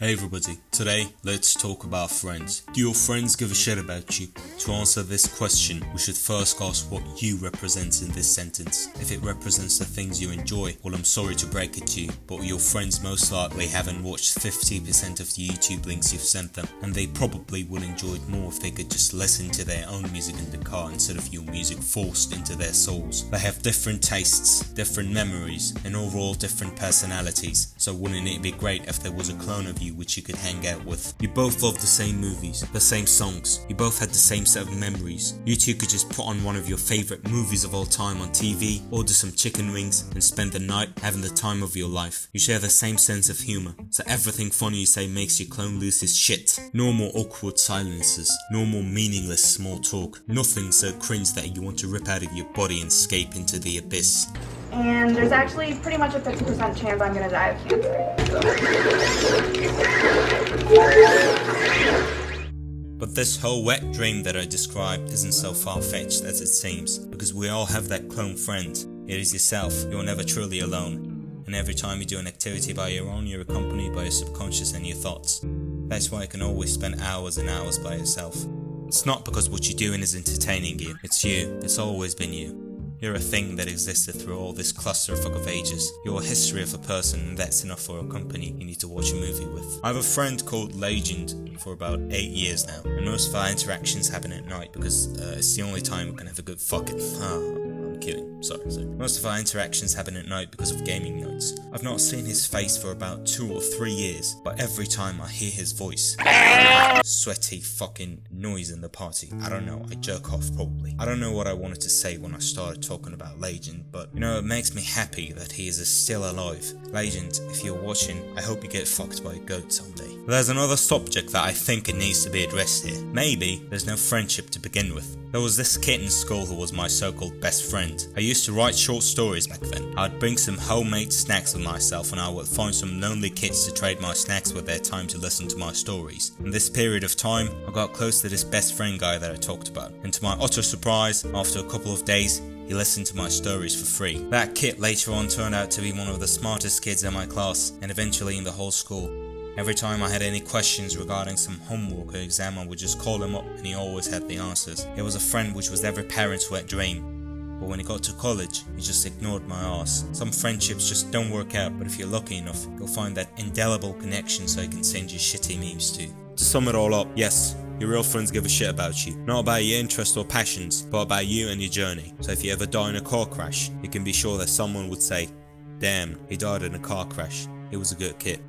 Hey everybody, today let's talk about friends. Do your friends give a shit about you? To answer this question, we should first ask what you represent in this sentence. If it represents the things you enjoy, well, I'm sorry to break it to you, but your friends most likely haven't watched 50% of the YouTube links you've sent them, and they probably would enjoy it more if they could just listen to their own music in the car instead of your music forced into their souls. They have different tastes, different memories, and overall different personalities, so wouldn't it be great if there was a clone of you which you could hang out with? You both love the same movies, the same songs, you both had the same set of memories. You two could just put on one of your favorite movies of all time on TV, order some chicken wings, and spend the night having the time of your life. You share the same sense of humor, so everything funny you say makes your clone lose his shit. No more awkward silences, no more meaningless small talk, nothing so cringe that you want to rip out of your body and escape into the abyss. And there's actually pretty much a 50% chance I'm gonna die of cancer. But this whole wet dream that I described isn't so far-fetched as it seems, because we all have that clone friend. It is yourself, you're never truly alone. And every time you do an activity by your own, you're accompanied by your subconscious and your thoughts. That's why you can always spend hours and hours by yourself. It's not because what you're doing is entertaining you, it's you, it's always been you. You're a thing that existed through all this clusterfuck of ages. You're a history of a person, and that's enough for a company you need to watch a movie with. I have a friend called Legend for about 8 years now, and most of our interactions happen at night because it's the only time we can have a good fucking... I'm kidding. Sorry. Most of our interactions happen at night because of gaming nights. I've not seen his face for about 2 or 3 years, but every time I hear his voice, sweaty fucking noise in the party. I don't know, I jerk off probably. I don't know what I wanted to say when I started talking about Legend, but it makes me happy that he is still alive. Legend, if you're watching, I hope you get fucked by a goat someday. There's another subject that I think it needs to be addressed here. Maybe there's no friendship to begin with. There was this kid in school who was my so-called best friend. I used to write short stories back then. I'd bring some homemade snacks with myself and I would find some lonely kids to trade my snacks with their time to listen to my stories. In this period of time, I got close to this best friend guy that I talked about. And to my utter surprise, after a couple of days, he listened to my stories for free. That kid later on turned out to be one of the smartest kids in my class and eventually in the whole school. Every time I had any questions regarding some homework or exam, I would just call him up and he always had the answers. He was a friend which was every parent's wet dream. But when he got to college, he just ignored my ass. Some friendships just don't work out, but if you're lucky enough, you'll find that indelible connection so you can send you shitty memes to. To sum it all up, yes, your real friends give a shit about you. Not about your interests or passions, but about you and your journey. So if you ever die in a car crash, you can be sure that someone would say, "Damn, he died in a car crash. He was a good kid."